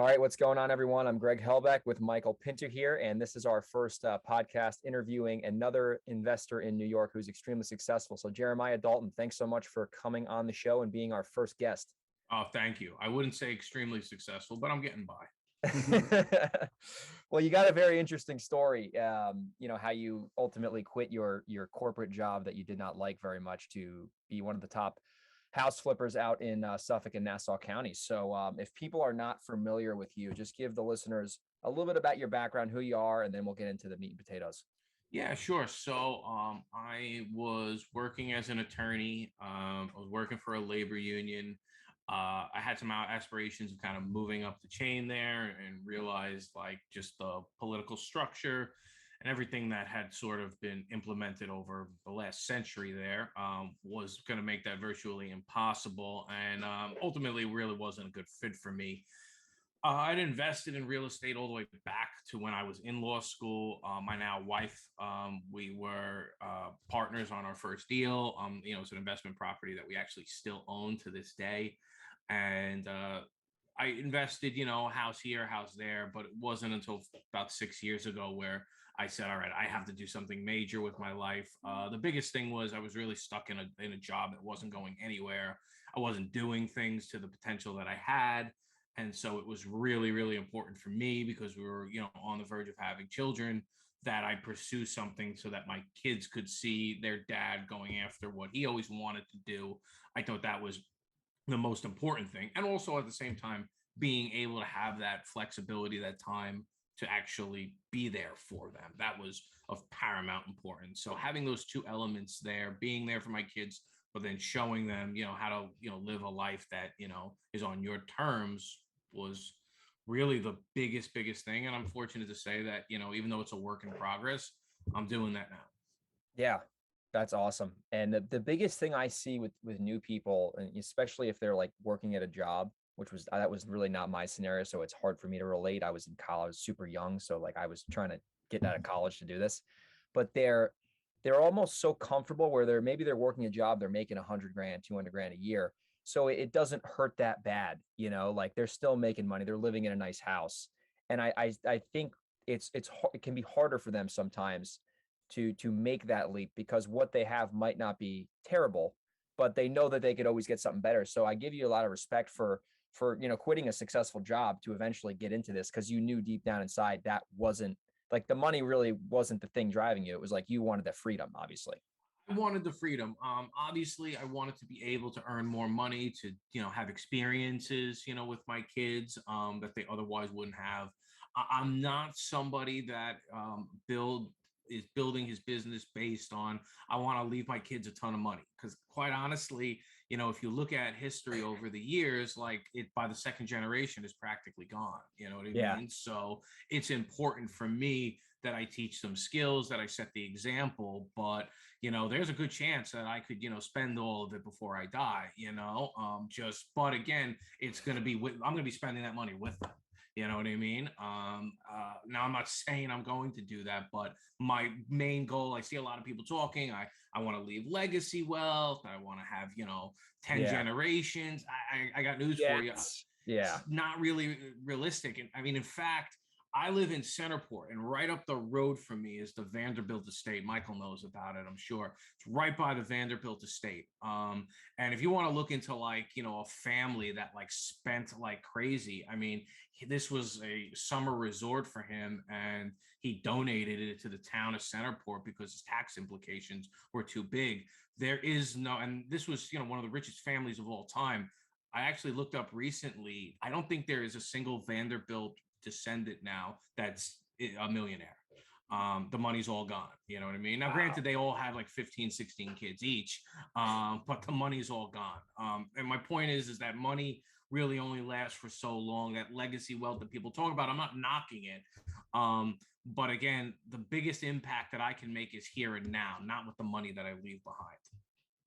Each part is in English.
All right, what's going on, everyone? I'm Greg Helbeck with Michael Pinter here, and this is our first podcast interviewing another investor in New York who's extremely successful. So, Jeremiah Dalton, thanks so much for coming on the show and being our first guest. Oh, thank you. I wouldn't say extremely successful, but I'm getting by. Well, you got a very interesting story. How you ultimately quit your corporate job that you did not like very much to be one of the top house flippers out in Suffolk and Nassau counties. So if people are not familiar with you, just give the listeners a little bit about your background, who you are, and then we'll get into the meat and potatoes. Yeah, sure. So I was working as an attorney. I was working for a labor union. I had some aspirations of kind of moving up the chain there and realized like just the political structure and everything that had sort of been implemented over the last century there was going to make that virtually impossible. And ultimately really wasn't a good fit for me. I'd invested in real estate all the way back to when I was in law school. My now wife, we were partners on our first deal. It's an investment property that we actually still own to this day. And I invested, house here, house there, but it wasn't until about 6 years ago where I said, all right, I have to do something major with my life. The biggest thing was I was really stuck in a job that wasn't going anywhere. I wasn't doing things to the potential that I had. And so it was really, really important for me because we were, on the verge of having children that I pursue something so that my kids could see their dad going after what he always wanted to do. I thought that was the most important thing. And also at the same time, being able to have that flexibility, that time to actually be there for them. That was of paramount importance. So having those two elements there, being there for my kids, but then showing them, how to, live a life that, is on your terms was really the biggest thing. And I'm fortunate to say that, even though it's a work in progress, I'm doing that now. Yeah, that's awesome. And the biggest thing I see with new people, and especially if they're like working at a job, that was really not my scenario. So it's hard for me to relate. I was in college, super young. So like I was trying to get out of college to do this, but they're almost so comfortable where they're working a job, they're making 100 grand, 200 grand a year. So it doesn't hurt that bad, like they're still making money. They're living in a nice house. And I think it can be harder for them sometimes to make that leap because what they have might not be terrible, but they know that they could always get something better. So I give you a lot of respect for quitting a successful job to eventually get into this, because you knew deep down inside that wasn't like the money really wasn't the thing driving you. It was like you wanted the freedom, obviously. I wanted the freedom. Obviously, I wanted to be able to earn more money to, have experiences, with my kids that they otherwise wouldn't have. I'm not somebody that is building his business based on I want to leave my kids a ton of money, because quite honestly, if you look at history over the years, like it by the second generation is practically gone. You know what I mean? So it's important for me that I teach them skills, that I set the example, but there's a good chance that I could, spend all of it before I die, but again, it's going to be, I'm going to be spending that money with them. You know what I mean? Now, I'm not saying I'm going to do that, but my main goal, I see a lot of people talking. I want to leave legacy wealth. I want to have, 10 generations. I got news for you. Yeah. It's not really realistic. And I mean, in fact, I live in Centerport, and right up the road from me is the Vanderbilt estate. Michael knows about it, I'm sure. It's right by the Vanderbilt estate. And if you want to look into like, a family that like spent like crazy, I mean, this was a summer resort for him, and he donated it to the town of Centerport because his tax implications were too big. There is no, and this was, one of the richest families of all time. I actually looked up recently. I don't think there is a single Vanderbilt descendant now that's a millionaire. The money's all gone. You know what I mean? Now, granted, they all have like 15, 16 kids each, but the money's all gone. And my point is that money really only lasts for so long. That legacy wealth that people talk about, I'm not knocking it. But again, the biggest impact that I can make is here and now, not with the money that I leave behind.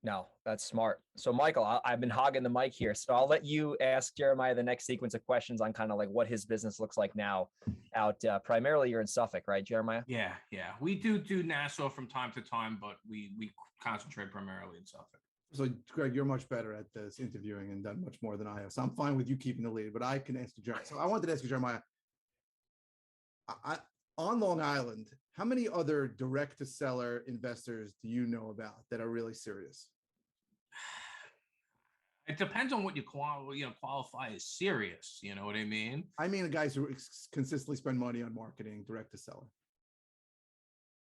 No, that's smart. So, Michael, I've been hogging the mic here, so I'll let you ask Jeremiah the next sequence of questions on kind of like what his business looks like now. Primarily, you're in Suffolk, right, Jeremiah? Yeah. We do Nassau from time to time, but we concentrate primarily in Suffolk. So, Greg, you're much better at this interviewing and done much more than I have. So I'm fine with you keeping the lead, but I can ask you, Jeremiah. So I wanted to ask you, Jeremiah, I, on Long Island, how many other direct to seller investors do you know about that are really serious? It depends on what you qualify as serious. You know what I mean? I mean, the guys who consistently spend money on marketing direct to seller.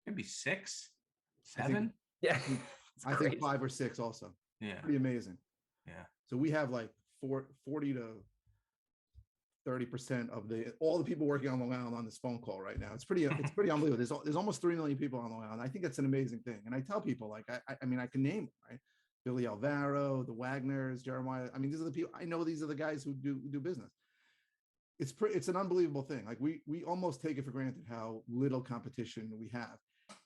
Maybe 6, I think, 7. Yeah. I think 5 or 6 also. Yeah. Pretty amazing. Yeah. So we have like 40 to 30% of all the people working on Long Island on this phone call right now. It's pretty unbelievable. There's almost 3 million people on Long Island. I think that's an amazing thing. And I tell people, like, I mean, I can name them, right? Billy Alvaro, the Wagners, Jeremiah. I mean, these are the people I know. These are the guys who do business. It's an unbelievable thing. Like we almost take it for granted how little competition we have.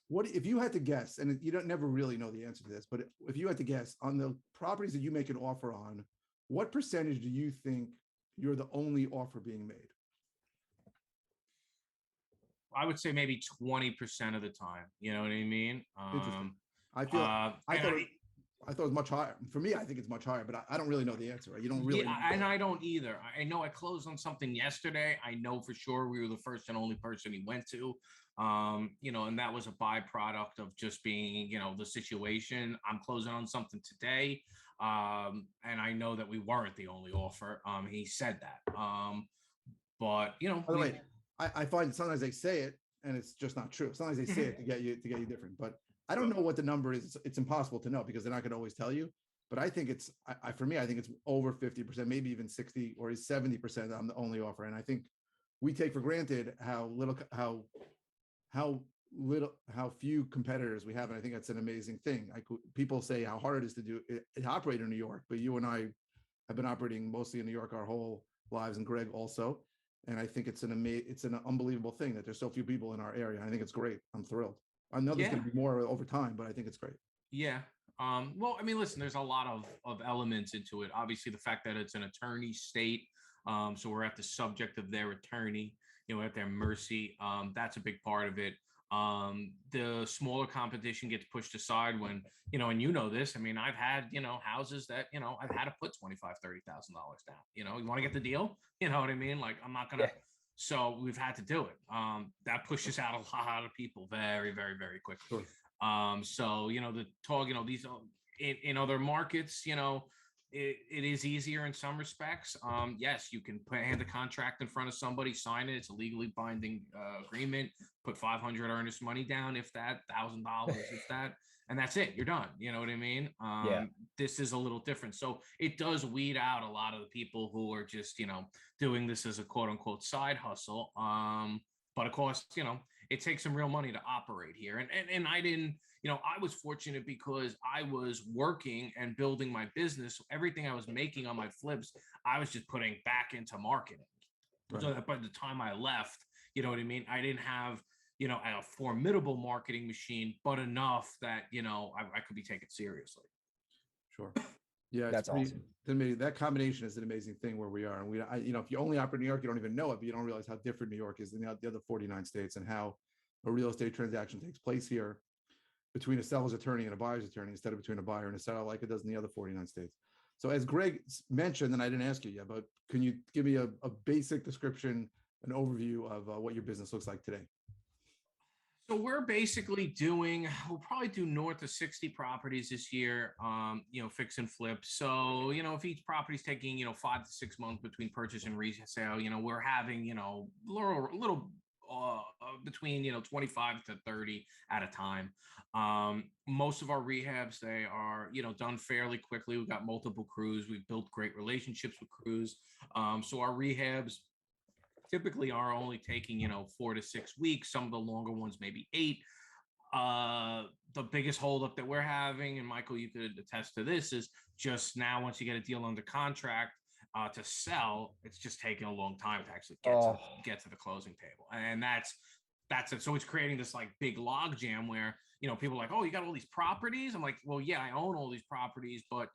What if you had to guess, and you don't never really know the answer to this, but if you had to guess on the properties that you make an offer on, what percentage do you think you're the only offer being made? I would say maybe 20% of the time. You know what I mean? Interesting. I thought it was much higher. For me, I think it's much higher, but I don't really know the answer. Right? You don't really. Yeah, and I don't either. I know I closed on something yesterday. I know for sure we were the first and only person he went to. And that was a byproduct of just being, the situation. I'm closing on something today. And I know that we weren't the only offer. He said that. But by the way, I find sometimes they say it and it's just not true. Sometimes they say it to get you different, but I don't know what the number is. It's impossible to know because they're not going to always tell you. But I think for me, I think it's over 50%, maybe even 60 or 70%. I'm the only offer, and I think we take for granted how few competitors we have, and I think that's an amazing thing. People say how hard it is to operate in New York, but you and I have been operating mostly in New York our whole lives, and Greg also. And I think it's an unbelievable thing that there's so few people in our area. I think it's great. I'm thrilled. I know there's going to be more over time, but I think it's great. Yeah. Well, I mean, listen, there's a lot of elements into it. Obviously, the fact that it's an attorney state. So we're at the subject of their attorney, at their mercy. That's a big part of it. The smaller competition gets pushed aside when, and this, I mean, I've had, houses that, I've had to put $25,000, $30,000 down, you want to get the deal, you know what I mean? Like, I'm not going to, so we've had to do it. That pushes out a lot of people very, very, very quickly. Sure. So, the talk, these in other markets, it is easier in some respects. Yes, you can hand the contract in front of somebody, sign it. It's a legally binding agreement. Put 500 earnest money down, if that, $1,000, if that, and that's it. You're done. You know what I mean? This is a little different. So it does weed out a lot of the people who are just, doing this as a quote unquote side hustle. But of course, it takes some real money to operate here. And I didn't, I was fortunate because I was working and building my business. So everything I was making on my flips, I was just putting back into marketing. Right. So that by the time I left, you know what I mean? I didn't have, a formidable marketing machine, but enough that, I could be taken seriously. Sure. Yeah, that's awesome. That combination is an amazing thing where we are. And if you only operate in New York, you don't even know it, but you don't realize how different New York is than the other 49 states and how a real estate transaction takes place here between a seller's attorney and a buyer's attorney instead of between a buyer and a seller like it does in the other 49 states. So as Greg mentioned, and I didn't ask you yet, but can you give me a basic description, an overview of what your business looks like today? So we're basically we'll probably do north of 60 properties this year, fix and flip. So, if each property's taking, 5 to 6 months between purchase and resale, we're having, little between, 25 to 30 at a time. Most of our rehabs, they are, done fairly quickly. We've got multiple crews. We've built great relationships with crews. So our rehabs typically are only taking, 4 to 6 weeks. Some of the longer ones, maybe 8. The biggest holdup that we're having, and Michael, you could attest to this, is just now once you get a deal under contract to sell, it's just taking a long time to actually get to the closing table, and that's it. So it's creating this like big log jam where people are like, oh, you got all these properties. I'm like, well, yeah, I own all these properties, but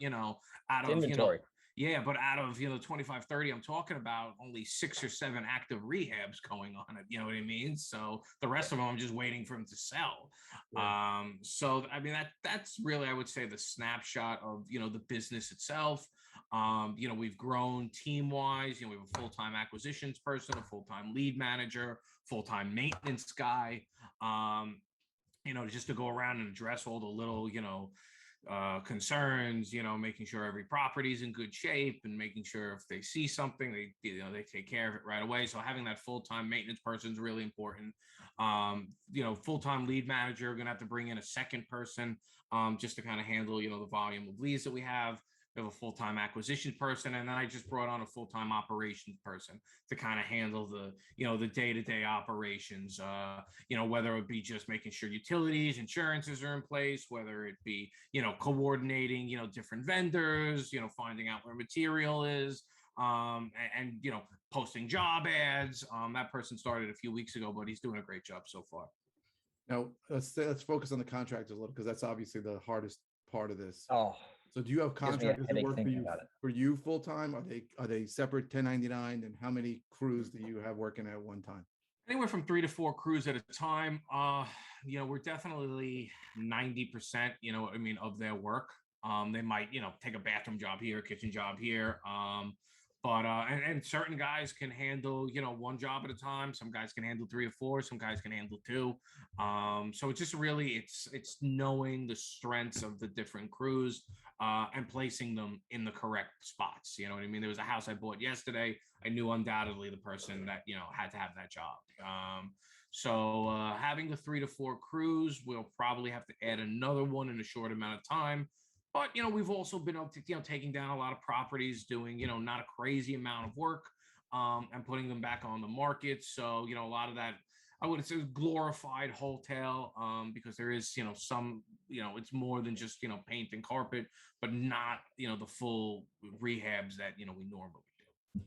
out of inventory. Yeah, but out of, 25, 30, I'm talking about only 6 or 7 active rehabs going on. You know what I mean? So the rest of them, I'm just waiting for them to sell. Sure. So I mean that's really, I would say, the snapshot of the business itself. We've grown team wise. We have a full-time acquisitions person, a full-time lead manager, full-time maintenance guy. Just to go around and address all the little, concerns, making sure every property is in good shape and making sure if they see something, they take care of it right away. So having that full-time maintenance person is really important. Full-time lead manager, going to have to bring in a second person just to kind of handle, the volume of leads that we have. We have a full-time acquisition person, and then I just brought on a full-time operations person to kind of handle the day-to-day operations. Whether it be just making sure utilities, insurances are in place, whether it be, coordinating, different vendors, finding out where material is, and posting job ads. That person started a few weeks ago, but he's doing a great job so far. Now let's focus on the contractors a little, because that's obviously the hardest part of this. Oh, So do you have gives me a contractors that headache work thinking about it. for you full time? Are they separate 1099? And how many crews do you have working at one time? Anywhere from 3 to 4 crews at a time. We're definitely 90%, of their work. They might, take a bathroom job here, kitchen job here. And certain guys can handle, one job at a time. Some guys can handle 3 or 4. Some guys can handle 2. So it's just really, it's knowing the strengths of the different crews and placing them in the correct spots. You know what I mean? There was a house I bought yesterday. I knew undoubtedly the person that, had to have that job. So having the 3 to 4 crews, we'll probably have to add another one in a short amount of time. But, we've also been able to, taking down a lot of properties, doing, not a crazy amount of work and putting them back on the market. So, a lot of that, I would say, glorified wholesale because there is, some, it's more than just, paint and carpet, but not, the full rehabs that, we normally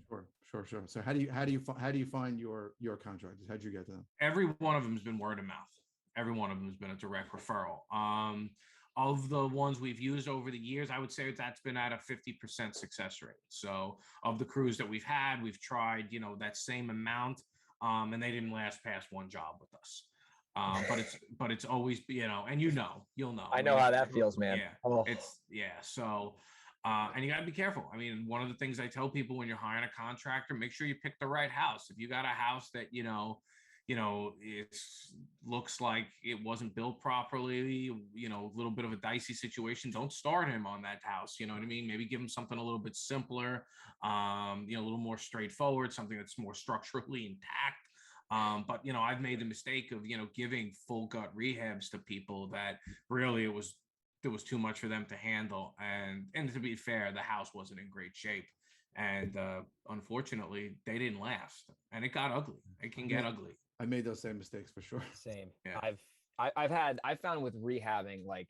do. Sure. So how do you find your contractors? How'd you get to them? Every one of them has been word of mouth. Every one of them has been a direct referral. Of the ones we've used over the years, I would say that's been at a 50% success rate. So of the crews that we've had, we've tried, that same amount, and they didn't last past one job with us. But it's always, and you'll know. I know how that feels, man. Yeah, Oh. So, and you got to be careful. I mean, one of the things I tell people when you're hiring a contractor, make sure you pick the right house. If you got a house that, it looks like it wasn't built properly, a little bit of a dicey situation, don't start him on that house. You know what I mean? Maybe give him something a little bit simpler, a little more straightforward, something that's more structurally intact. But I've made the mistake of giving full gut rehabs to people that really it was too much for them to handle, and to be fair, the house wasn't in great shape, and unfortunately they didn't last, and it got ugly. It can get ugly. I made those same mistakes for sure. Same. Yeah. I've found with rehabbing, like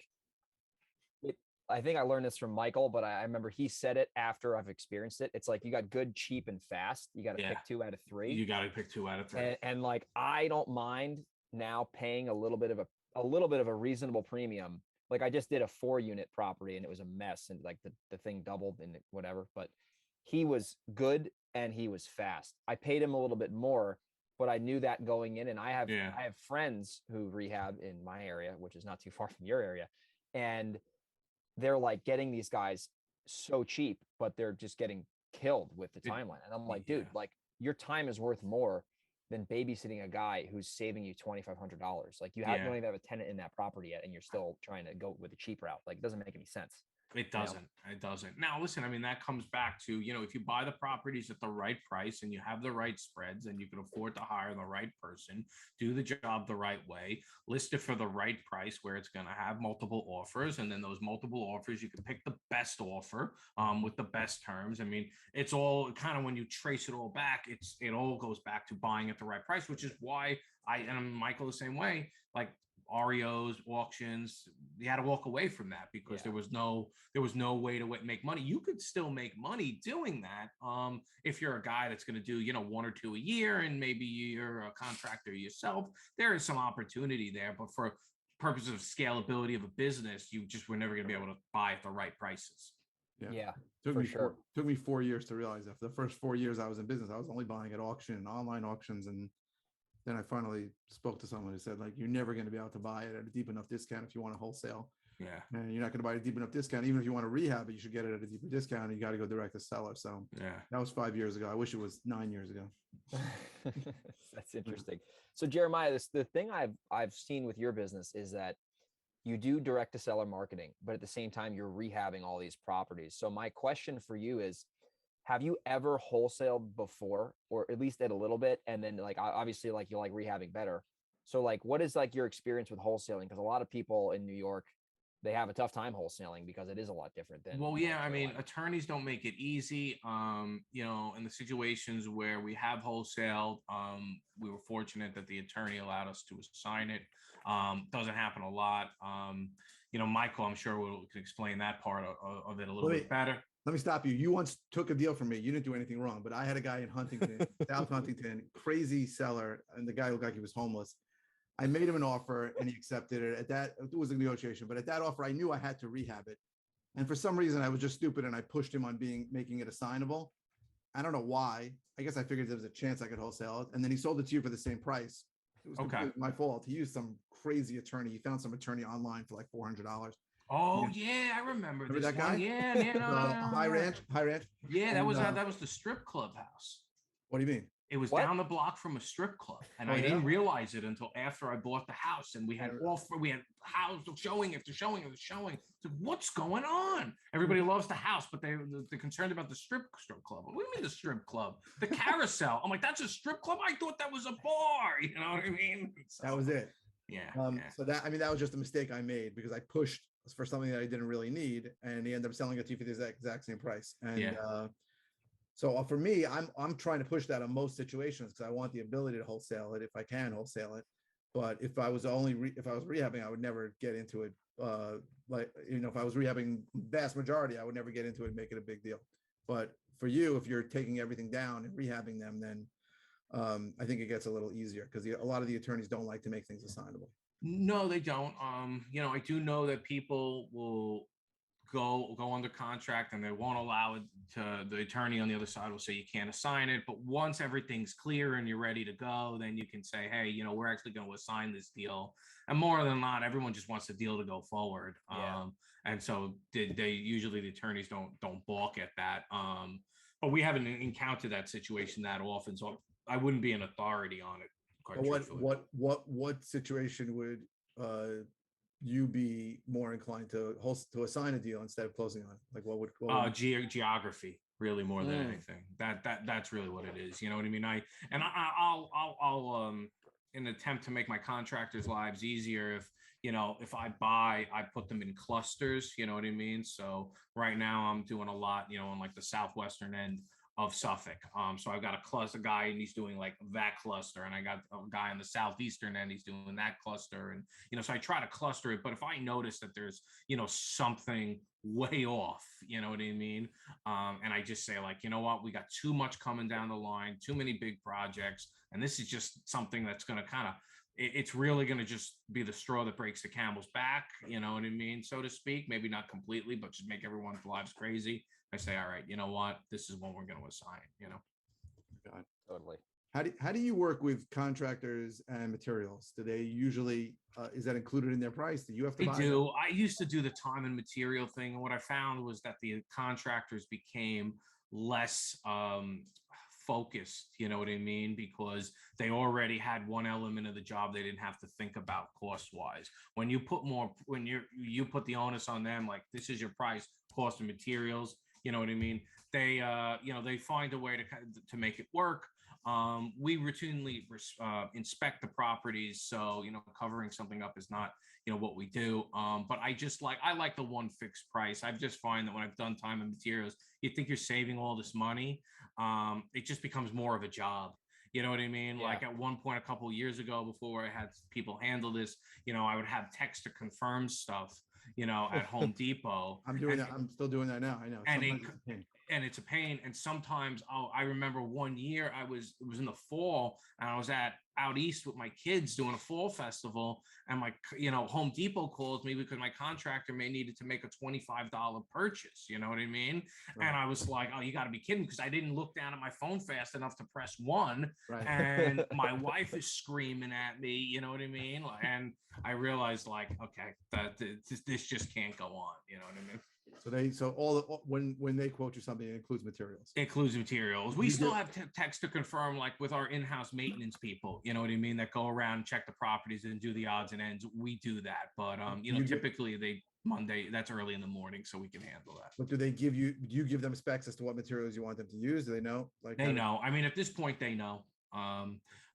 I think I learned this from Michael, but I remember he said it after I've experienced it. It's like you got good, cheap, and fast. You got to pick 2 out of 3. You got to pick 2 out of 3. And like I don't mind now paying a little bit of a reasonable premium. Like I just did a 4-unit property and it was a mess, and like the thing doubled and whatever. But he was good and he was fast. I paid him a little bit more, but I knew that going in, and I have friends who rehab in my area, which is not too far from your area, and they're like getting these guys so cheap, but they're just getting killed with the timeline. And I'm like, dude, like your time is worth more than babysitting a guy who's saving you $2,500. Like you don't even have a tenant in that property yet, and you're still trying to go with a cheap route. Like it doesn't make any sense. It doesn't. It doesn't. Now, listen, I mean, that comes back to, if you buy the properties at the right price and you have the right spreads and you can afford to hire the right person, do the job the right way, list it for the right price where it's going to have multiple offers. And then those multiple offers, you can pick the best offer with the best terms. I mean, it's all kind of, when you trace it all back, it all goes back to buying at the right price, which is why and Michael the same way, like REOs, auctions, you had to walk away from that because there was no way to make money. You could still make money doing that if you're a guy that's going to do 1 or 2 a year, and maybe you're a contractor yourself. There is some opportunity there, but for purposes of scalability of a business, you just were never going to be able to buy at the right prices. Yeah, Took for me sure. took me 4 years to realize that. For the first 4 years I was in business, I was only buying at auction, online auctions, and then I finally spoke to someone who said, like, you're never going to be able to buy it at a deep enough discount if you want to wholesale. Yeah. And you're not going to buy a deep enough discount. Even if you want to rehab it, you should get it at a deeper discount. And you got to go direct to seller. So Yeah. that was 5 years ago. I wish it was 9 years ago. That's interesting. So Jeremiah, the thing I've seen with your business is that you do direct to seller marketing, but at the same time, you're rehabbing all these properties. So my question for you is, have you ever wholesaled before, or at least did a little bit? And then like, obviously like you like rehabbing better. So like, what is like your experience with wholesaling? Because a lot of people in New York, they have a tough time wholesaling because it is a lot different than Well, North yeah, I mean, Carolina. attorneys don't make it easy. In the situations where we have wholesale, we were fortunate that the attorney allowed us to assign it. Doesn't happen a lot. Michael, I'm sure will explain that part of it a little bit better. Let me stop you. You once took a deal from me. You didn't do anything wrong, but I had a guy in Huntington, South Huntington, crazy seller, and the guy looked like he was homeless. I made him an offer and he accepted it. It was a negotiation, but at that offer, I knew I had to rehab it. And for some reason, I was just stupid and I pushed him on making it assignable. I don't know why. I guess I figured there was a chance I could wholesale it. And then he sold it to you for the same price. It was completely my fault. He used some crazy attorney. He found some attorney online for like $400. Oh yeah, I remember this that guy. one. Yeah, no. High Ranch. Yeah, that was the strip club house. What do you mean? It was down the block from a strip club, and I didn't realize it until after I bought the house. And we had house showing after showing after showing. So what's going on? Everybody loves the house, but they're concerned about the strip club. What do you mean the strip club? The carousel. I'm like, that's a strip club. I thought that was a bar. You know what I mean? So, that was it. Yeah. So that was just a mistake I made because I pushed for something that I didn't really need, and he ended up selling it to you for the exact same price. And so for me, I'm trying to push that on most situations because I want the ability to wholesale it if I can wholesale it. But if I was rehabbing, I would never get into it. If I was rehabbing vast majority, I would never get into it and make it a big deal. But for you, if you're taking everything down and rehabbing them, then I think it gets a little easier because a lot of the attorneys don't like to make things assignable. No, they don't. I do know that people will go under contract and they won't allow it to. The attorney on the other side will say you can't assign it, but once everything's clear and you're ready to go, then you can say, hey, we're actually going to assign this deal. And more than not, everyone just wants the deal to go forward. And so they usually, the attorneys don't balk at that. But we haven't encountered that situation that often, so I wouldn't be an authority on it. What situation would you be more inclined to assign a deal instead of closing on it? Like what would geography really more than anything. That's really what it is. You know what I mean? I'll in an attempt to make my contractors' lives easier, if I buy, I put them in clusters, you know what I mean? So right now I'm doing a lot, on like the southwestern end of Suffolk. So I've got a cluster guy and he's doing like that cluster, and I got a guy on the southeastern end, he's doing that cluster. And, so I try to cluster it, but if I notice that there's, something way off, you know what I mean? And I just say like, you know what, we got too much coming down the line, too many big projects. And this is just something that's going to it's really going to just be the straw that breaks the camel's back, you know what I mean, so to speak. Maybe not completely, but just make everyone's lives crazy. I say, all right, you know what, this is what we're going to assign, God. Totally. How do you work with contractors and materials? Do they usually, is that included in their price? Do you have to buy do. them? I used to do the time and material thing. And what I found was that the contractors became less focused, you know what I mean? Because they already had one element of the job they didn't have to think about cost wise. When you put you put the onus on them, like this is your price, cost of materials, you know what I mean? They they find a way to make it work. We routinely inspect the properties, so covering something up is not what we do. But I like the one fixed price. I've just find that when I've done time and materials, you think you're saving all this money. It just becomes more of a job. You know what I mean? Yeah. Like at one point a couple of years ago, before I had people handle this, I would have text to confirm stuff, at Home Depot. I'm doing that. I'm still doing that now. I know. And and it's a pain. And sometimes I remember one year it was in the fall, and I was out east with my kids doing a fall festival, and my Home Depot calls me because my contractor may needed to make a $25 purchase. You know what I mean? Right. And I was like, oh, you got to be kidding, because I didn't look down at my phone fast enough to press one. Right. And my wife is screaming at me. You know what I mean? And I realized, like, okay, that this just can't go on. You know what I mean? When they quote you something, it includes materials. Includes materials. We still have text to confirm, like with our in-house maintenance people, you know what I mean, that go around, check the properties and do the odds and ends. We do that, but typically Monday, that's early in the morning, so we can handle that. But do you give them specs as to what materials you want them to use? Do they know? Like, they know. I mean, at this point, they know.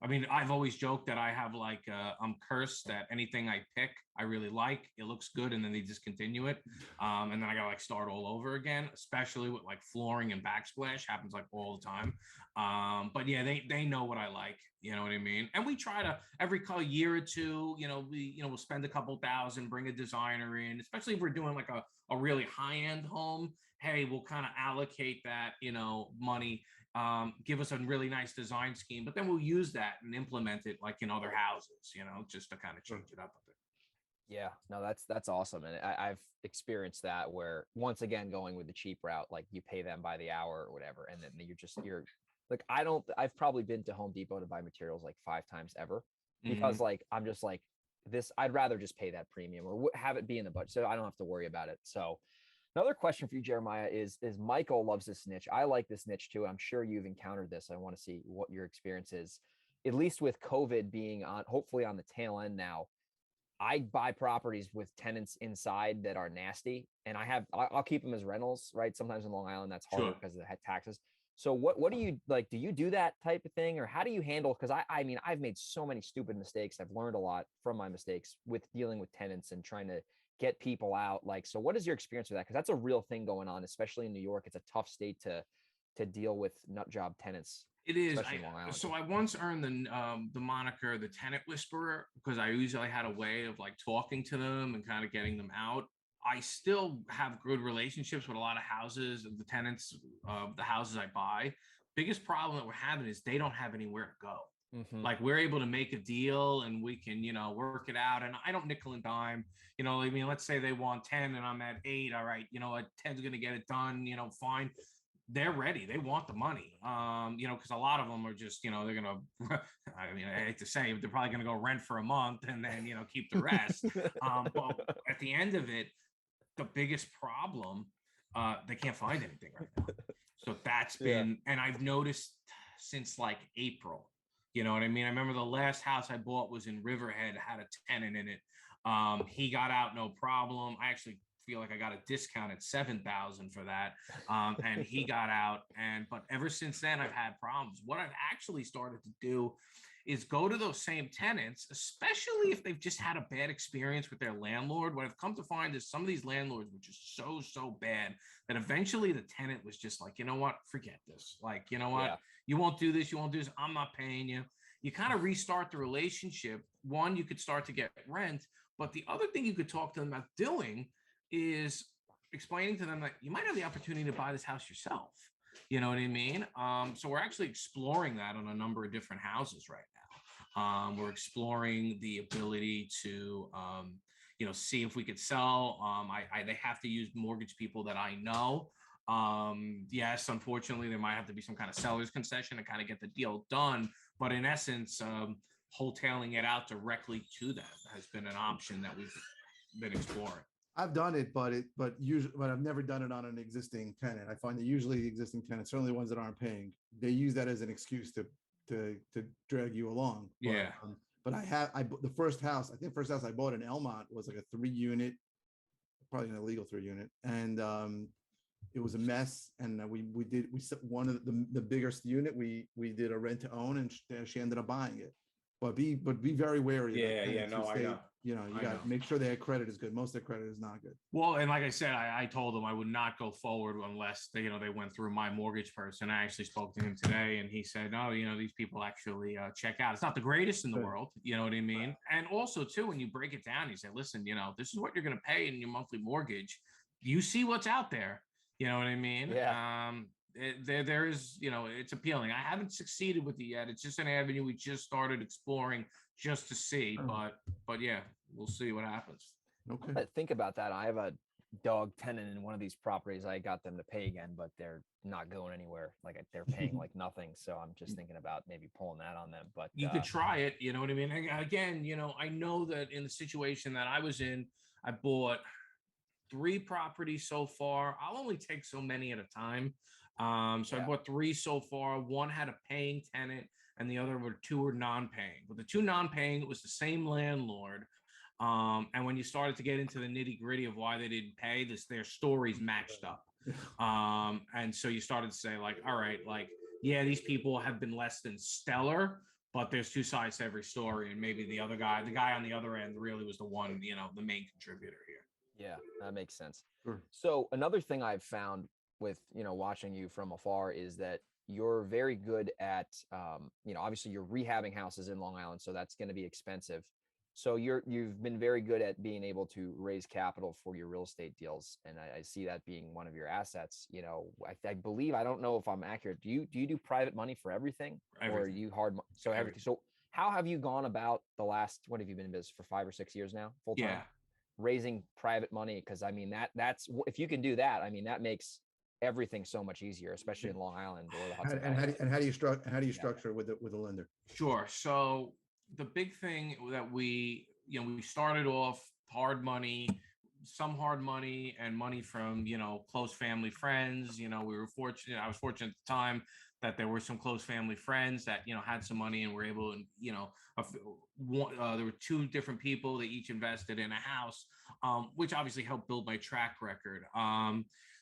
I mean, I've always joked that I have I'm cursed that anything I pick, I really like, it looks good, and then they discontinue it. And then I gotta start all over again, especially with flooring and backsplash, happens all the time. But yeah, they know what I like, you know what I mean? And we try to, every year or two, we'll spend a couple thousand, bring a designer in, especially if we're doing a really high-end home. Hey, we'll kind of allocate that, money, give us a really nice design scheme, but then we'll use that and implement it in other houses, just to kind of change it up a bit. Yeah, no, that's awesome. And I've experienced that, where once again, going with the cheap route, like you pay them by the hour or whatever. And then you're like, I've probably been to Home Depot to buy materials 5 times ever, because I'm just like this, I'd rather just pay that premium or have it be in the budget, so I don't have to worry about it. So another question for you, Jeremiah, is Michael loves this niche. I like this niche too. I'm sure you've encountered this. I want to see what your experience is, at least with COVID being hopefully on the tail end now. I buy properties with tenants inside that are nasty, and I'll keep them as rentals, right? Sometimes in Long Island, that's harder because of the taxes. So what do you like? Do you do that type of thing, or how do you handle? Because I mean, I've made so many stupid mistakes. I've learned a lot from my mistakes with dealing with tenants and trying to get people out. So what is your experience with that? Because that's a real thing going on, especially in New York. It's a tough state to deal with nut job tenants. It is. So I once earned the moniker the tenant whisperer, because I usually had a way of talking to them and kind of getting them out. I still have good relationships with a lot of houses, the tenants of the houses I buy. Biggest problem that we're having is they don't have anywhere to go. Mm-hmm. We're able to make a deal and we can, work it out. And I don't nickel and dime, I mean, let's say they want 10 and I'm at 8. All right. 10's going to get it done, fine. They're ready. They want the money, because a lot of them are just, they're going to, I mean, I hate to say it, they're probably going to go rent for a month and then, keep the rest. But at the end of it, the biggest problem, they can't find anything right now. So that's been, and I've noticed since April, you know what I mean? I remember the last house I bought was in Riverhead, had a tenant in it. He got out, no problem. I actually feel like I got a discount at $7,000 for that. And he got out. But ever since then, I've had problems. What I've actually started to do is go to those same tenants, especially if they've just had a bad experience with their landlord. What I've come to find is some of these landlords were just so bad that eventually the tenant was just like, you know what, forget this. You know what, you won't do this. You won't do this. I'm not paying you. You kind of restart the relationship. One, you could start to get rent. But the other thing you could talk to them about doing is explaining to them that you might have the opportunity to buy this house yourself. You know what I mean? So we're actually exploring that on a number of different houses right now. We're exploring the ability to, see if we could sell. They have to use mortgage people that I know. Yes, unfortunately, there might have to be some kind of seller's concession to kind of get the deal done. But in essence, wholetailing it out directly to them has been an option that we've been exploring. I've done it, but I've never done it on an existing tenant. I find that usually the existing tenants, certainly the ones that aren't paying, they use that as an excuse to drag you along. But the first house I bought in Elmont was a 3-unit, probably an illegal 3-unit, and it was a mess. And we one of the biggest unit we did a rent to own, and she ended up buying it. But be very wary. I know. You got to make sure their credit is good. Most of their credit is not good. Well, and like I said, I told them I would not go forward unless they went through my mortgage person. I actually spoke to him today, and he said, "No, these people actually check out. It's not the greatest in the world, you know what I mean." Right. And also, too, when you break it down, he said, "Listen, this is what you're going to pay in your monthly mortgage. You see what's out there. You know what I mean? Yeah. There is, it's appealing. I haven't succeeded with it yet. It's just an avenue we just started exploring just to see, Oh, but yeah, we'll see what happens. okay. But think about that. I have a dog tenant in one of these properties. I got them to pay again, but they're not going anywhere. Like they're paying like nothing. So I'm just thinking about maybe pulling that on them. But You could try it, you know what I mean? Again, I know that in the situation that I was in, I bought 3 properties so far. I'll only take so many at a time. So I yeah, bought 3 so far. One had a paying tenant, and the other were 2 were non-paying. But the 2 non-paying, it was the same landlord. And when you started to get into the nitty gritty of why they didn't pay, their stories matched up. And so you started to say, like, all right, like, yeah, these people have been less than stellar, but there's 2 sides to every story. And maybe the guy on the other end really was the one, the main contributor here. yeah, that makes sense. Sure. So another thing I've found with, watching you from afar is that you're very good at, obviously you're rehabbing houses in Long Island, so that's going to be expensive. So you've been very good at being able to raise capital for your real estate deals, and I see that being one of your assets. I believe, I don't know if I'm accurate. Do you do private money for everything, or are Everything. you so everything? So how have you gone about the last? What have you been in business for 5 or 6 years now, full time? Yeah. Raising private money, because I mean that's if you can do that, I mean that makes everything so much easier, especially in Long Island or the Hudson And Valley. how do you Yeah, structure with a lender? Sure. So the big thing that we started off some hard money and money from, close family friends. We were fortunate. I was fortunate at the time that there were some close family friends that, had some money and were able to, there were 2 different people that each invested in a house, which obviously helped build my track record.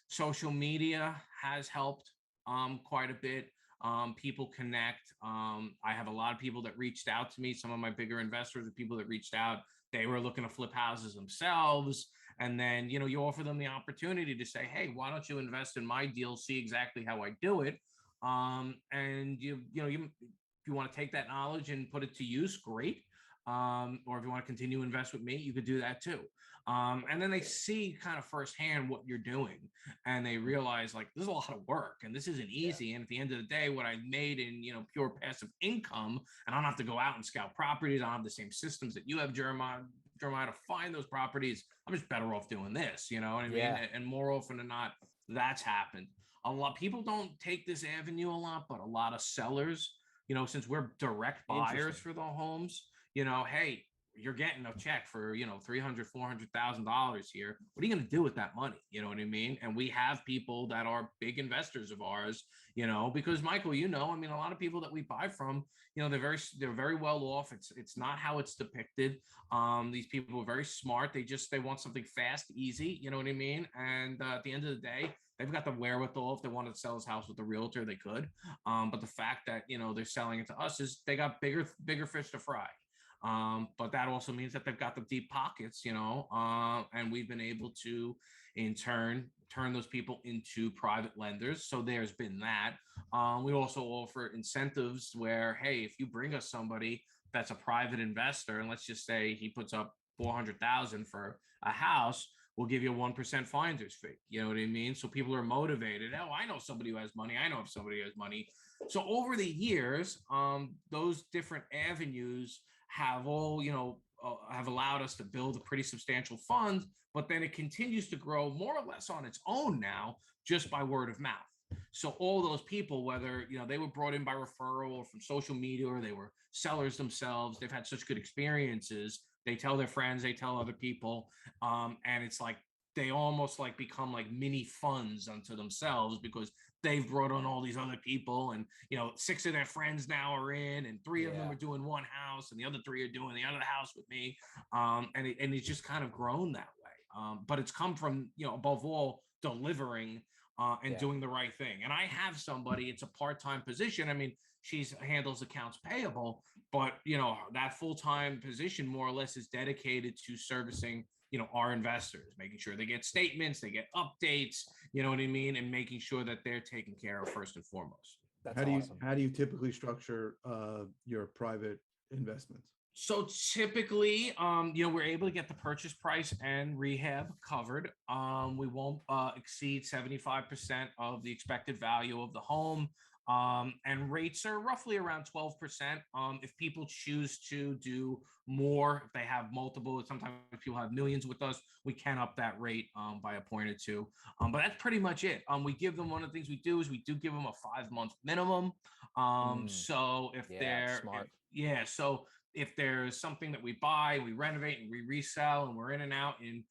Social media has helped quite a bit. People connect. I have a lot of people that reached out to me. Some of my bigger investors are people that reached out. They were looking to flip houses themselves. And then, you offer them the opportunity to say, hey, why don't you invest in my deal? See exactly how I do it. And if you want to take that knowledge and put it to use, great. Or if you want to continue to invest with me, you could do that too. And then they see kind of firsthand what you're doing, and they realize, like, this is a lot of work and this isn't yeah, easy. And at the end of the day, what I made in, pure passive income, and I don't have to go out and scout properties. I don't have the same systems that you have, Jeremiah, to find those properties. I'm just better off doing this, you know what I mean? yeah, And more often than not, that's happened. A lot of people don't take this avenue a lot, but a lot of sellers, since we're direct buyers interesting. for the homes, hey, you're getting a check for, 300, $400,000 here. What are you going to do with that money? You know what I mean? And we have people that are big investors of ours, because Michael, I mean, a lot of people that we buy from, they're very well off. It's not how it's depicted. These people are very smart. They want something fast, easy. You know what I mean? And at the end of the day, they've got the wherewithal. If they wanted to sell his house with a realtor, they could. But the fact that, they're selling it to us is they got bigger fish to fry. But that also means that they've got the deep pockets, and we've been able to, in turn those people into private lenders. So there's been that. We also offer incentives where, hey, if you bring us somebody that's a private investor, and let's just say he puts up 400,000 for a house, we'll give you a 1% finder's fee. You know what I mean? So people are motivated. Oh, I know somebody who has money. I know if somebody has money. So over the years, those different avenues have have allowed us to build a pretty substantial fund, but then it continues to grow more or less on its own now, just by word of mouth. So all those people, whether they were brought in by referral or from social media, or they were sellers themselves, they've had such good experiences. They tell their friends, they tell other people, and it's like they almost like become like mini funds unto themselves, because they've brought on all these other people, and 6 of their friends now are in, and 3 of them Yeah, are doing one house, and the other 3 are doing the other house with me. And it's just kind of grown that way. But it's come from, above all, delivering and yeah, doing the right thing. And I have somebody, it's a part-time position. I mean, she handles accounts payable, but that full-time position more or less is dedicated to servicing our investors, making sure they get statements, they get updates, you know what I mean, and making sure that they're taken care of first and foremost. that's How do you awesome. how do you typically structure your private investments? So typically, we're able to get the purchase price and rehab covered. We won't exceed 75% of the expected value of the home. And rates are roughly around 12%. If people choose to do more, if they have multiple, sometimes people have millions with us, we can up that rate by a point or two. But that's pretty much it. We give them, one of the things we do is we do give them a 5-month minimum. So if Yeah, they're, smart. so if there's something that we buy, we renovate and we resell, and we're in and out in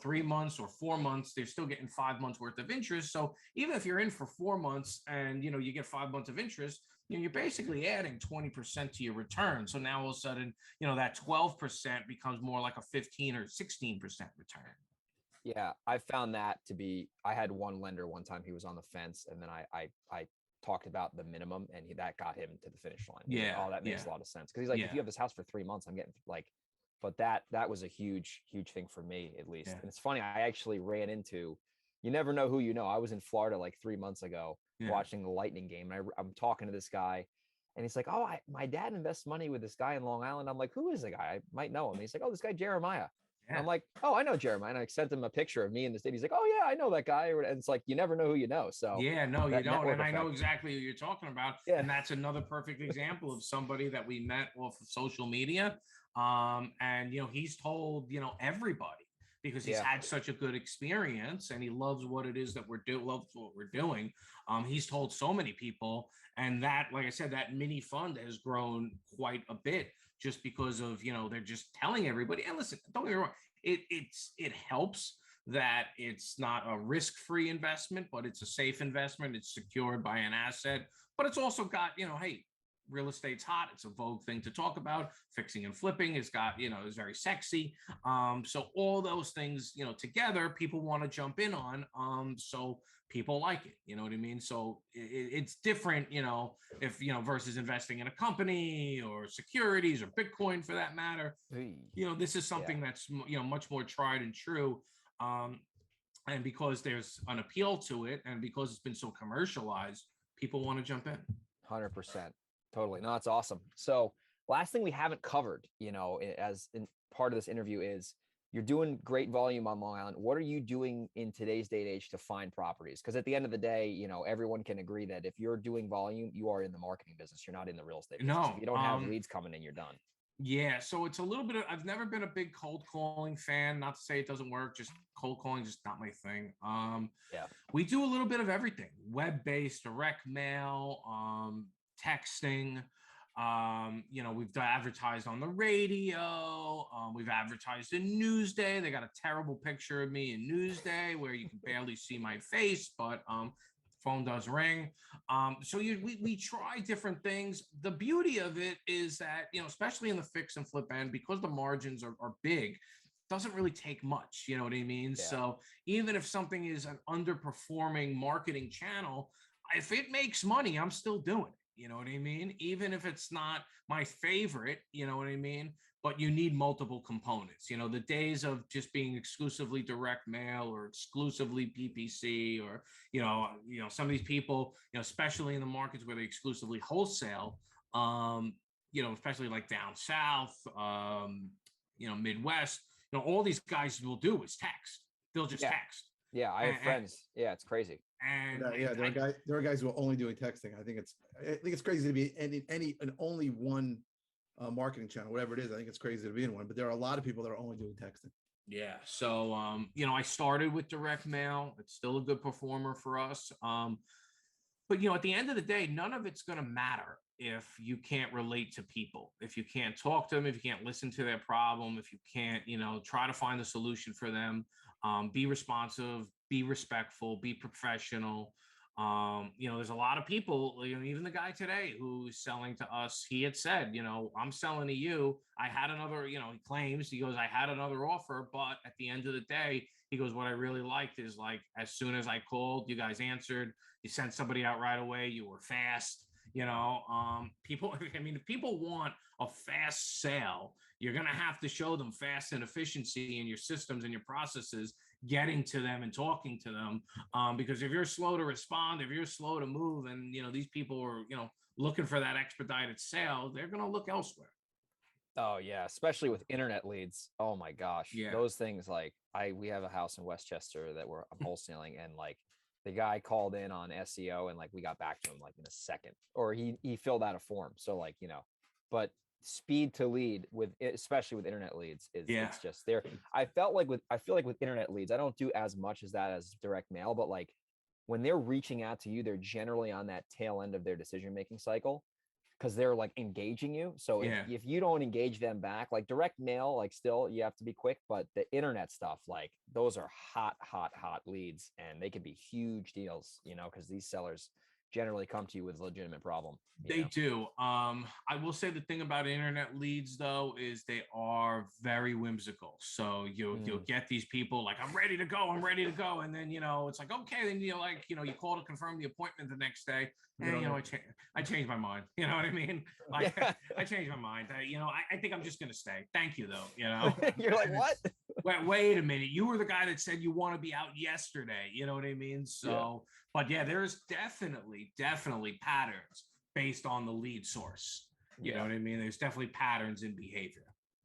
3 months or 4 months, they're still getting 5 months worth of interest. So even if you're in for 4 months and you get 5 months of interest, you're basically adding 20% to your return. So now all of a sudden, that 12% becomes more like a 15 or 16% return. Yeah, I found that to be. I had one lender one time. He was on the fence, and then I talked about the minimum, and that got him to the finish line. He's like, Yeah, "Oh, that makes yeah, a lot of sense." Because he's like, "If yeah, you have this house for 3 months, I'm getting like," but that was a huge thing for me at least. yeah, And it's funny. I actually ran into. You never know who you know. I was in Florida like 3 months ago yeah. watching the Lightning game, and I'm talking to this guy, and he's like, "Oh, my dad invests money with this guy in Long Island." I'm like, "Who is the guy? I might know him." And he's like, "Oh, this guy Jeremiah." And Yeah. I'm like, "Oh, I know Jeremiah." And I sent him a picture of me in the state. He's like, "Oh yeah, I know that guy." And it's like you never know who you know. So Yeah, no, you that don't. network And I know effect. exactly who you're talking about. Yeah. And that's another perfect example of somebody that we met off of social media. And he's told, everybody, because he's Yeah. had such a good experience and he loves what it is that loves what we're doing. He's told so many people. And that, like I said, that mini fund has grown quite a bit just because of, they're just telling everybody. And listen, don't get me wrong, it helps that it's not a risk-free investment, but it's a safe investment. It's secured by an asset, but it's also got, hey, real estate's hot. It's a vogue thing to talk about. Fixing and flipping is got, is very sexy. So all those things, together, people want to jump in on. So people like it. You know what I mean? So it's different, if versus investing in a company or securities or Bitcoin for that matter. This is Yeah. something that's much more tried and true. Um, and because there's an appeal to it, and because it's been so commercialized, people want to jump in. 100%. Totally. No, that's awesome. So last thing we haven't covered, as in part of this interview is you're doing great volume on Long Island. What are you doing in today's day and age to find properties? Because at the end of the day, everyone can agree that if you're doing volume, you are in the marketing business. You're not in the real estate business. No, If you don't have leads coming in, you're done. Yeah, so it's a little bit of, I've never been a big cold calling fan. Not to say it doesn't work, just cold calling just not my thing. Yeah. We do a little bit of everything: web-based, direct mail, texting. We've advertised on the radio. We've advertised in Newsday. They got a terrible picture of me in Newsday where you can barely see my face, but phone does ring. We try different things. The beauty of it is that, especially in the fix and flip end, because the margins are big, doesn't really take much. You know what I mean? Yeah. So even if something is an underperforming marketing channel, if it makes money, I'm still doing it. You know what I mean? Even if it's not my favorite, you know what I mean? But you need multiple components. The days of just being exclusively direct mail or exclusively PPC, or some of these people, especially in the markets where they exclusively wholesale, especially like down south, Midwest, all these guys will do is text. They'll just Yeah. text. Yeah. I have friends. Yeah. It's crazy. And Yeah, there are guys who are only doing texting. I think it's crazy to be any and only one marketing channel, whatever it is. I think it's crazy to be in one, but there are a lot of people that are only doing texting. Yeah. So, I started with direct mail. It's still a good performer for us. But, at the end of the day, none of it's going to matter if you can't relate to people, if you can't talk to them, if you can't listen to their problem, if you can't, try to find a solution for them, be responsive, be respectful, be professional. There's a lot of people, even the guy today who's selling to us, he had said, I'm selling to you. I had another, he claims, he goes, I had another offer, but at the end of the day, he goes, what I really liked is, like, as soon as I called, you guys answered, you sent somebody out right away, you were fast. People, if people want a fast sale, you're going to have to show them fast and efficiency in your systems and your processes, getting to them and talking to them. Because if you're slow to respond, if you're slow to move, and these people are looking for that expedited sale, they're going to look elsewhere. Oh yeah, especially with internet leads. Oh my gosh, Yeah. those things like we have a house in Westchester that I'm wholesaling, and like the guy called in on SEO, and like we got back to him like in a second, or he filled out a form. So like but speed to lead especially with internet leads is Yeah. it's just there. I feel like with internet leads, I don't do as much as that as direct mail, but like when they're reaching out to you, they're generally on that tail end of their decision making cycle because they're like engaging you. So Yeah. if you don't engage them back, like direct mail, like still you have to be quick, but the internet stuff, like those are hot leads, and they could be huge deals, because these sellers generally come to you with a legitimate problem. They do. I will say the thing about internet leads though is they are very whimsical. So you'll get these people like, I'm ready to go, and then it's like, okay, then you call to confirm the appointment the next day, and I changed my mind. You know what I mean? Like I changed my mind. I think I'm just gonna stay. Thank you though. You're like, what? Wait a minute. You were the guy that said you want to be out yesterday. You know what I mean? So, but yeah, there's definitely patterns based on the lead source. You know what I mean? There's definitely patterns in behavior.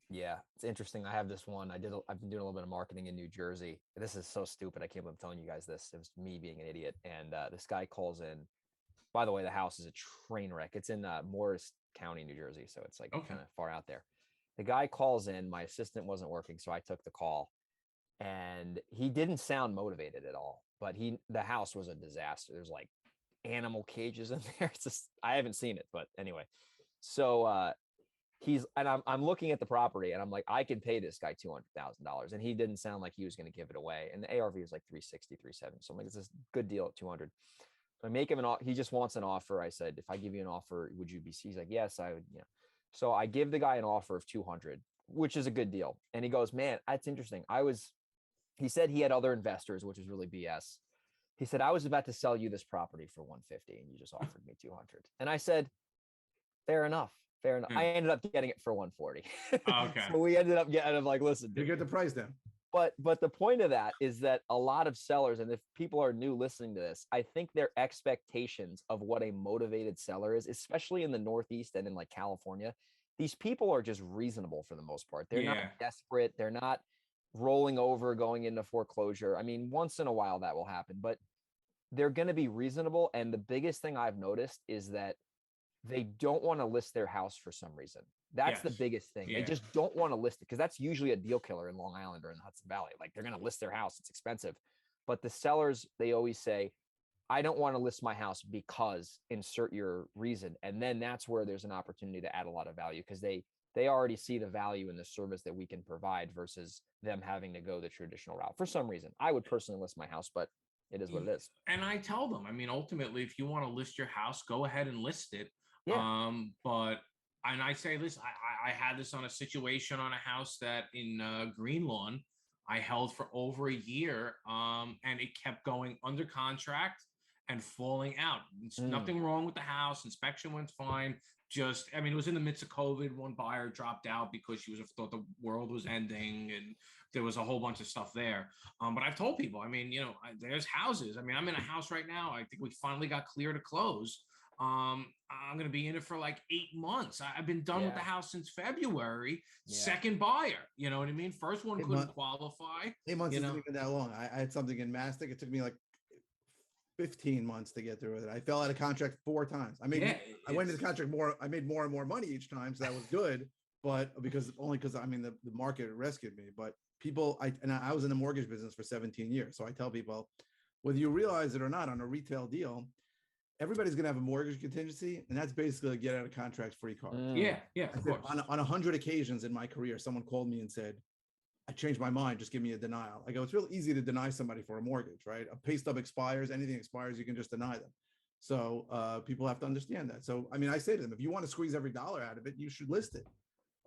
Yeah, it's interesting. I have this one. I've been doing a little bit of marketing in New Jersey. This is so stupid. I can't believe I'm telling you guys this. It was me being an idiot. And this guy calls in. By the way, the house is a train wreck. It's in Morris County, New Jersey. So it's like kind of far out there. The guy calls in. My assistant wasn't working, so I took the call. And he didn't sound motivated at all. But the house was a disaster. There's like animal cages in there. It's just, I haven't seen it, but anyway. So I'm looking at the property, and I'm like, I can pay this guy $200,000, and he didn't sound like he was going to give it away. And the ARV was like 360, 370. So I'm like, it's a good deal at 200. So I make him he just wants an offer. I said, if I give you an offer, would you be? He's like, yes, I would. So I give the guy an offer of 200, which is a good deal. And he goes, man, that's interesting. He said he had other investors, which is really BS. He said, I was about to sell you this property for 150, and you just offered me 200. And I said, fair enough. I ended up getting it for 140. Okay. So we ended up getting, I'm like, listen, You get the price down. But the point of that is that a lot of sellers, and if people are new listening to this, I think their expectations of what a motivated seller is, especially in the Northeast and in like California, these people are just reasonable for the most part. They're not desperate. They're not rolling over, going into foreclosure. I mean, once in a while that will happen, but they're going to be reasonable. And the biggest thing I've noticed is that they don't want to list their house for some reason. That's the biggest thing. They just don't want to list it because that's usually a deal killer in Long Island or in the Hudson Valley. Like they're going to list their house. It's expensive. But the sellers, they always say, I don't want to list my house because insert your reason. And then that's where there's an opportunity to add a lot of value because they already see the value in the service that we can provide versus them having to go the traditional route. For some reason, I would personally list my house, but it is what it is. And I tell them, I mean, ultimately, if you want to list your house, go ahead and list it. And I say this, I had this on a situation on a house that in Green Lawn, I held for over a year, and it kept going under contract and falling out. Nothing wrong with the house. Inspection went fine. I mean, it was in the midst of COVID. One buyer dropped out because she thought the world was ending, and there was a whole bunch of stuff there. But I've told people, I mean, there's houses. I mean, I'm in a house right now. I think we finally got clear to close. I'm going to be in it for like 8 months. I've been done with the house since February. Second buyer, you know what I mean? First one couldn't qualify. 8 months isn't even that long. I had something in Mastic. It took me like 15 months to get through with it. I fell out of contract 4 times. I went into the contract more. I made more and more money each time, so that was good. But because I mean the market rescued me. But people, I was in the mortgage business for 17 years, so I tell people, whether you realize it or not, on a retail deal, everybody's going to have a mortgage contingency, and that's basically a get out of contract free card. Of course. On 100 occasions in my career, someone called me and said, I changed my mind, just give me a denial. I go, it's real easy to deny somebody for a mortgage, right? A pay stub expires, anything expires, you can just deny them. So people have to understand that. So, I mean, I say to them, if you want to squeeze every dollar out of it, you should list it.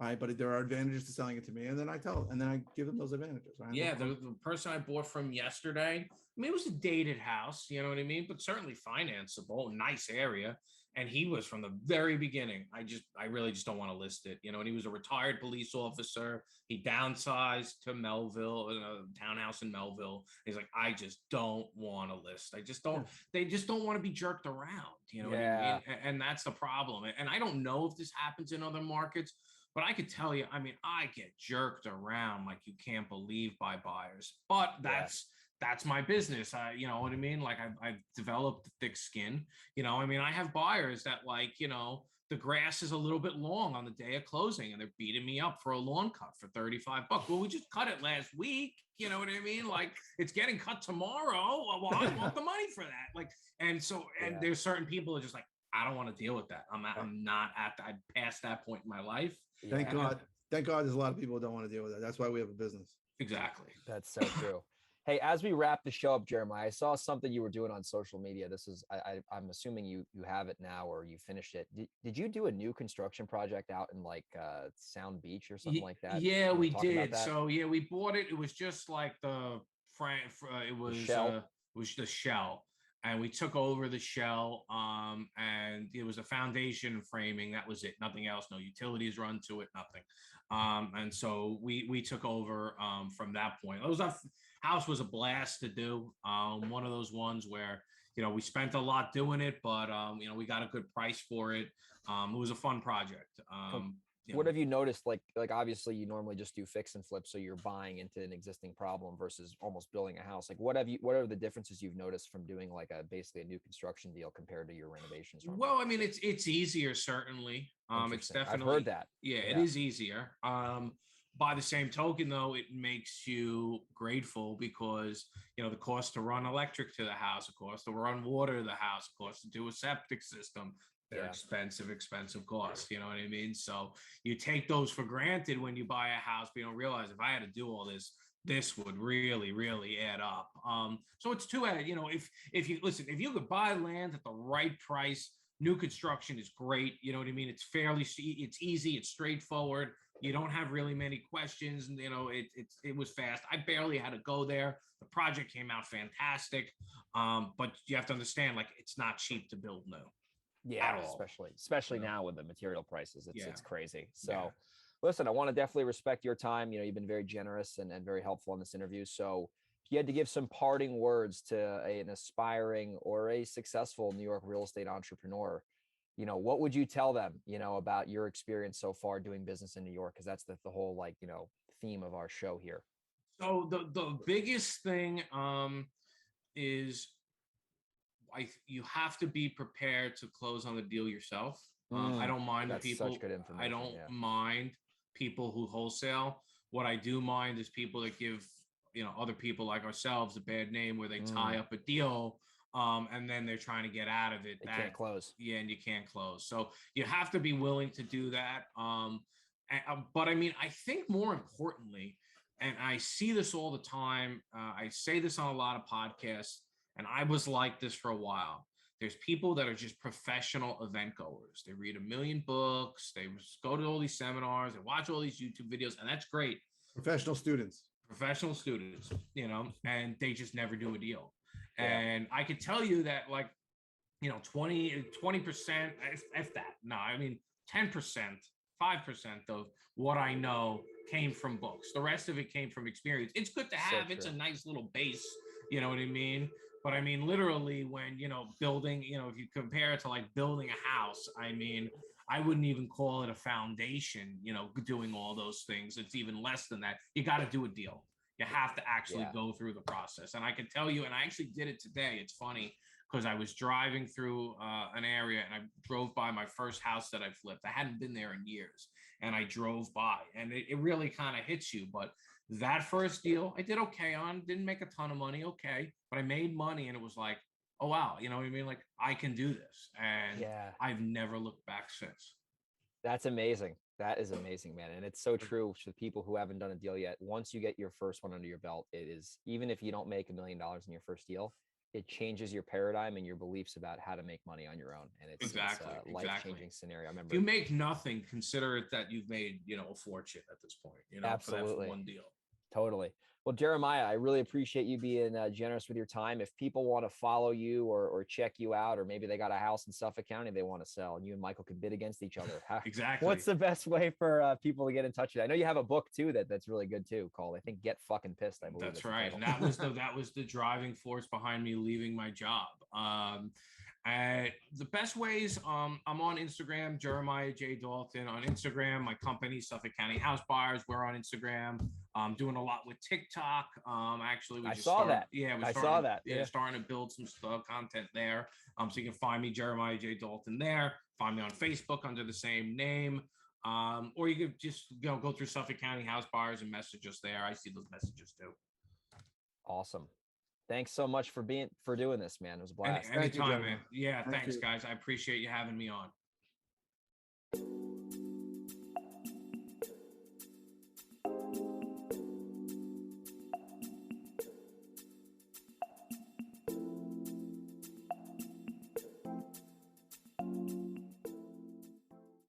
Right. But there are advantages to selling it to me. And then I give them those advantages. Right? Yeah. The person I bought from yesterday, I mean, it was a dated house, you know what I mean? But certainly financeable, nice area. And he was from the very beginning. I really just don't want to list it, and he was a retired police officer. He downsized to Melville, a townhouse in Melville. He's like, I just don't want to list. I just don't, they just don't want to be jerked around, what I mean? And that's the problem. And I don't know if this happens in other markets, But I could tell you, I mean, I get jerked around like you can't believe by buyers. But that's my business. You know what I mean? Like I've developed thick skin. You know, I mean, I have buyers that like, you know, the grass is a little bit long on the day of closing and they're beating me up for a lawn cut for $35. Well, we just cut it last week. You know what I mean? Like it's getting cut tomorrow. Well, I want the money for that. Like, and there's certain people who are just like, I don't want to deal with that. I'm not I past that point in my life. Thank God. Thank God there's a lot of people who don't want to deal with that. That's why we have a business. Exactly. That's so true. Hey, as we wrap the show up, Jeremiah, I saw something you were doing on social media. This is, I'm assuming you have it now or you finished it. Did you do a new construction project out in like Sound Beach or something like that? Yeah, we did. So yeah, we bought it. It was just like it was the shell. And we took over the shell, and it was a foundation framing. That was it. Nothing else. No utilities run to it. Nothing. And so we took over from that point. House was a blast to do. One of those ones where, you know, we spent a lot doing it, but you know, we got a good price for it. It was a fun project. What have you noticed? Like obviously you normally just do fix and flip. So you're buying into an existing problem versus almost building a house. Like what are the differences you've noticed from doing like basically a new construction deal compared to your renovations? Well, I mean, it's easier, certainly. It's definitely, I've heard that. Yeah, it is easier. By the same token, though, it makes you grateful because, you know, the cost to run electric to the house, the cost to run water to the house, the cost to do a septic system, they're expensive costs. You know what I mean? So you take those for granted when you buy a house, but you don't realize if I had to do all this would really, really add up. So it's two-edged. You know, if you could buy land at the right price, new construction is great. You know what I mean? It's easy, it's straightforward. You don't have really many questions, and you know it was fast. I barely had to go there. The project came out fantastic, but you have to understand, like, it's not cheap to build new. Yeah, especially now with the material prices, it's crazy. So, listen, I want to definitely respect your time. You know, you've been very generous and very helpful in this interview. So, if you had to give some parting words to an aspiring or a successful New York real estate entrepreneur, you know, what would you tell them, you know, about your experience so far doing business in New York? Because that's the whole, like, you know, theme of our show here. So the biggest thing is you have to be prepared to close on the deal yourself. I don't mind the people. Such good information. I don't mind people who wholesale. What I do mind is people that give, you know, other people like ourselves a bad name where they tie up a deal. And then they're trying to get out of it. They can't close. Yeah, and you can't close. So you have to be willing to do that. But I mean, I think more importantly, and I see this all the time, I say this on a lot of podcasts, and I was like this for a while. There's people that are just professional event goers. They read a million books, they go to all these seminars, they watch all these YouTube videos, and that's great. Professional students, you know, and they just never do a deal. And I could tell you that, like, you know, 20%, if that, no, I mean, 10%, 5% of what I know came from books. The rest of it came from experience. It's good to have. It's a nice little base. You know what I mean? But I mean, literally when, you know, building, you know, if you compare it to like building a house, I mean, I wouldn't even call it a foundation, you know, doing all those things. It's even less than that. You got to do a deal. You have to actually go through the process. And I can tell you, and I actually did it today. It's funny because I was driving through an area and I drove by my first house that I flipped. I hadn't been there in years. And I drove by and it really kind of hits you. But that first deal, I did okay on, didn't make a ton of money. Okay. But I made money and it was like, oh, wow. You know what I mean? Like, I can do this. And I've never looked back since. That's amazing. That is amazing, man. And it's so true for people who haven't done a deal yet. Once you get your first one under your belt, it is, even if you don't make $1 million in your first deal, it changes your paradigm and your beliefs about how to make money on your own. And it's a life-changing scenario. I remember, if you make nothing, consider it that you've made, you know, a fortune at this point, you know, for that one deal. Totally. Well, Jeremiah, I really appreciate you being generous with your time. If people want to follow you or check you out, or maybe they got a house in Suffolk County they want to sell, and you and Michael can bid against each other. Exactly. What's the best way for people to get in touch with you? I know you have a book too that's really good too, called, I think, Get Fucking Pissed, I believe. That's right. And that was the driving force behind me leaving my job. The best ways, I'm on Instagram, Jeremiah J. Dalton on Instagram. My company, Suffolk County House Buyers, we're on Instagram. I'm doing a lot with TikTok. Actually, we I just saw started. that. Yeah, we're I starting. saw that. Yeah, Yeah. starting to build some stuff, content there. So you can find me, Jeremiah J. Dalton, there. Find me on Facebook under the same name. Or you could just go through Suffolk County House Buyers and message us there. I see those messages too. Awesome. Thanks so much for doing this, man. It was a blast. Thank you, Anytime, Jeremiah. man. Yeah, Thank thanks, you. guys. I appreciate you having me on.